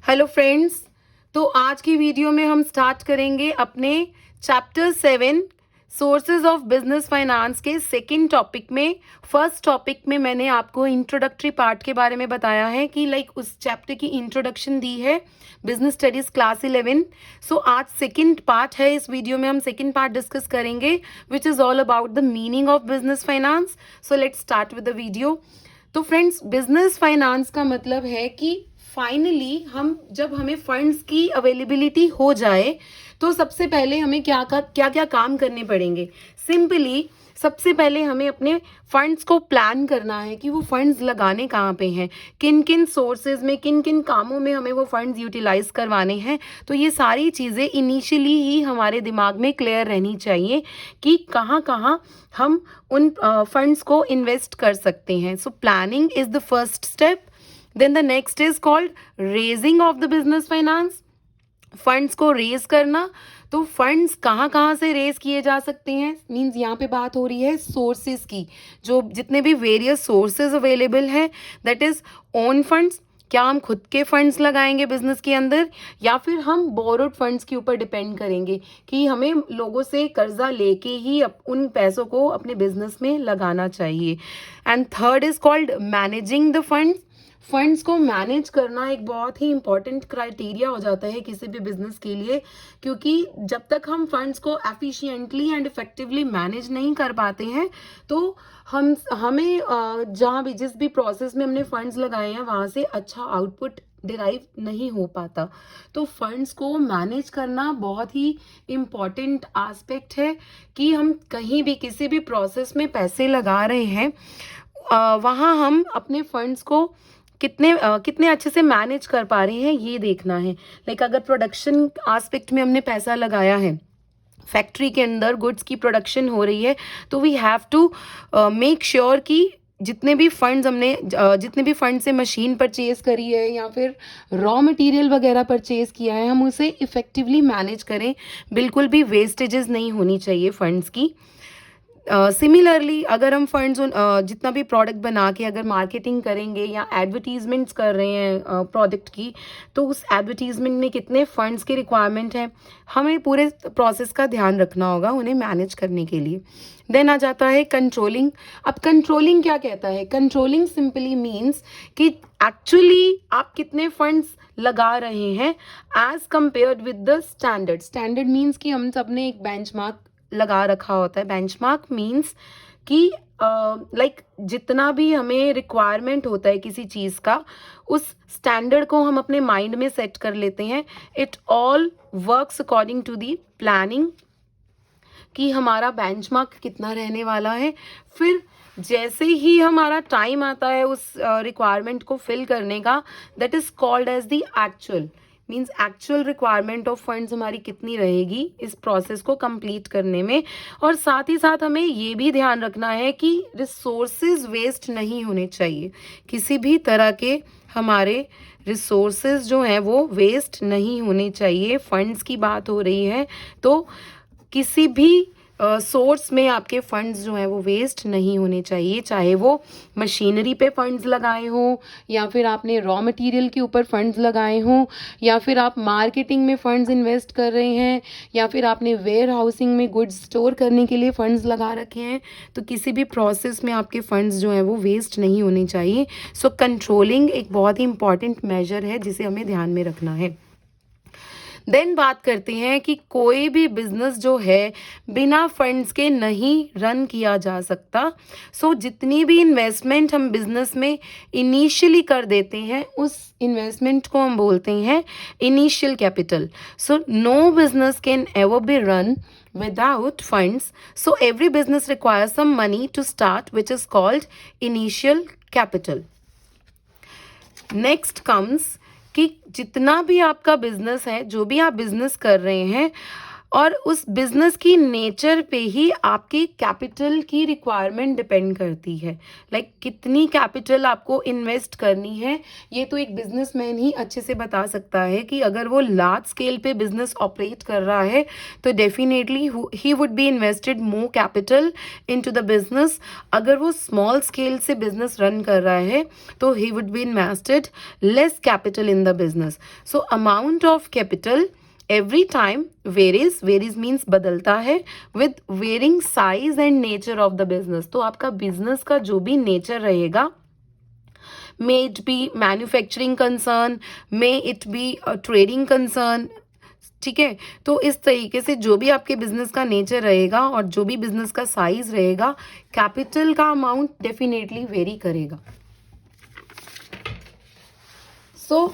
Hello friends. तो आज की वीडियो में हम स्टार्ट करेंगे अपने chapter 7 sources of business finance के सेकंड टॉपिक में। फर्स्ट टॉपिक में मैंने आपको इंट्रोडक्टरी पार्ट के बारे में बताया है कि उस चैप्टर की इंट्रोडक्शन दी है बिजनेस स्टडीज क्लास 11। सो आज सेकंड पार्ट है। इस वीडियो में हम सेकंड पार्ट डिस्कस करेंगे which is all about the meaning of business finance. So let's start with the video. तो फ्रेंड्स, बिजनेस फाइनेंस का मतलब है कि फाइनली जब हमें फंड्स की अवेलेबिलिटी हो जाए तो सबसे पहले हमें क्या क्या काम करने पड़ेंगे। सिंपली सबसे पहले हमें अपने फंड्स को प्लान करना है कि वो फंड्स लगाने कहाँ पे हैं, किन किन सोर्सेज में, किन किन कामों में हमें वो फंड्स यूटिलाइज करवाने हैं। तो ये सारी चीज़ें इनिशियली ही हमारे दिमाग में क्लियर रहनी चाहिए कि कहाँ कहाँ हम उन फंड्स को इन्वेस्ट कर सकते हैं। So planning is the first step. Then the next is called raising of the business finance। Funds को रेज करना। तो फंड्स कहाँ कहाँ से रेज किए जा सकते हैं, मीन्स यहाँ पे बात हो रही है सोर्सेज की। जो जितने भी वेरियस सोर्सेज अवेलेबल हैं, दैट इज ओन फंड्स। क्या हम खुद के फंड्स लगाएंगे बिजनेस के अंदर, या फिर हम बोरोड फंड्स के ऊपर डिपेंड करेंगे कि हमें लोगों से कर्जा लेके ही उन पैसों को अपने बिजनेस में लगाना चाहिए। And third is called managing the funds. Funds को मैनेज करना एक बहुत ही इंपॉर्टेंट क्राइटेरिया हो जाता है किसी भी बिजनेस के लिए, क्योंकि जब तक हम फंड्स को एफिशिएंटली एंड इफेक्टिवली मैनेज नहीं कर पाते हैं तो हमें जहाँ भी जिस भी प्रोसेस में हमने फंड्स लगाए हैं वहाँ से अच्छा आउटपुट डिराइव नहीं हो पाता। तो फंड्स को मैनेज करना बहुत ही इम्पॉर्टेंट एस्पेक्ट है कि हम कहीं भी किसी भी प्रोसेस में पैसे लगा रहे हैं, वहाँ हम अपने फंड्स को कितने अच्छे से मैनेज कर पा रहे हैं ये देखना है। अगर प्रोडक्शन एस्पेक्ट में हमने पैसा लगाया है, फैक्ट्री के अंदर गुड्स की प्रोडक्शन हो रही है, तो we have to make sure कि जितने भी फंड से मशीन परचेज करी है या फिर रॉ मटेरियल वगैरह परचेज किया है, हम उसे इफ़ेक्टिवली मैनेज करें। बिल्कुल भी वेस्टेजेस नहीं होनी चाहिए फंड्स की। सिमिलरली अगर हम फंड्स जितना भी प्रोडक्ट बना के अगर मार्केटिंग करेंगे या एडवर्टीजमेंट्स कर रहे हैं प्रोडक्ट की, तो उस एडवर्टीजमेंट में कितने फंड्स की रिक्वायरमेंट है, हमें पूरे प्रोसेस का ध्यान रखना होगा उन्हें मैनेज करने के लिए। देन आ जाता है कंट्रोलिंग। अब कंट्रोलिंग क्या कहता है? कंट्रोलिंग सिंपली मीन्स कि एक्चुअली आप कितने फंड्स लगा रहे हैं as compared with the standard. Standard means कि हम सब ने एक बेंचमार्क लगा रखा होता है। बेंचमार्क मीन्स कि जितना भी हमें रिक्वायरमेंट होता है किसी चीज़ का, उस स्टैंडर्ड को हम अपने माइंड में सेट कर लेते हैं। It all works according to the planning कि हमारा बेंचमार्क कितना रहने वाला है। फिर जैसे ही हमारा टाइम आता है उस रिक्वायरमेंट को फिल करने का, that is called as the actual. Means actual requirement of funds हमारी कितनी रहेगी इस प्रोसेस को कंप्लीट करने में। और साथ ही साथ हमें ये भी ध्यान रखना है कि रिसोर्सेज वेस्ट नहीं होने चाहिए। किसी भी तरह के हमारे रिसोर्सेज जो हैं वो वेस्ट नहीं होने चाहिए। फंड्स की बात हो रही है तो किसी भी सोर्स में आपके फंड्स जो हैं वो वेस्ट नहीं होने चाहिए, चाहे वो मशीनरी पे फंड्स लगाए हों, या फिर आपने रॉ मटेरियल के ऊपर फंड्स लगाए हों, या फिर आप मार्केटिंग में फंड्स इन्वेस्ट कर रहे हैं, या फिर आपने वेयर हाउसिंग में गुड्स स्टोर करने के लिए फंड्स लगा रखे हैं। तो किसी भी प्रोसेस में आपके फंड्स जो हैं वो वेस्ट नहीं होने चाहिए। सो कंट्रोलिंग एक बहुत ही इंपॉर्टेंट मेजर है जिसे हमें ध्यान में रखना है। देन बात करते हैं कि कोई भी बिजनेस जो है बिना फंड्स के नहीं रन किया जा सकता। सो जितनी भी इन्वेस्टमेंट हम बिजनेस में इनिशियली कर देते हैं उस इन्वेस्टमेंट को हम बोलते हैं initial capital. So no business can ever be run without funds. So every business requires some money to start, which is called initial capital. Next comes कि जितना भी आपका बिजनेस है, जो भी आप बिजनेस कर रहे हैं, और उस बिजनेस की नेचर पे ही आपके कैपिटल की रिक्वायरमेंट डिपेंड करती है। लाइक कितनी कैपिटल आपको इन्वेस्ट करनी है, ये तो एक बिजनेसमैन ही अच्छे से बता सकता है कि अगर वो लार्ज स्केल पे बिजनेस ऑपरेट कर रहा है तो definitely he would be invested more capital into the business. अगर वो स्मॉल स्केल से बिजनेस रन कर रहा है तो he would be invested less capital in the business. So amount of capital every time varies means बदलता है with varying size and nature of the business। तो आपका बिजनेस का जो भी नेचर रहेगा, may it be manufacturing concern, may it be a trading concern, ठीक है। तो इस तरीके से जो भी आपके बिजनेस का नेचर रहेगा और जो भी बिजनेस का साइज रहेगा, कैपिटल का अमाउंट डेफिनेटली वेरी करेगा। सो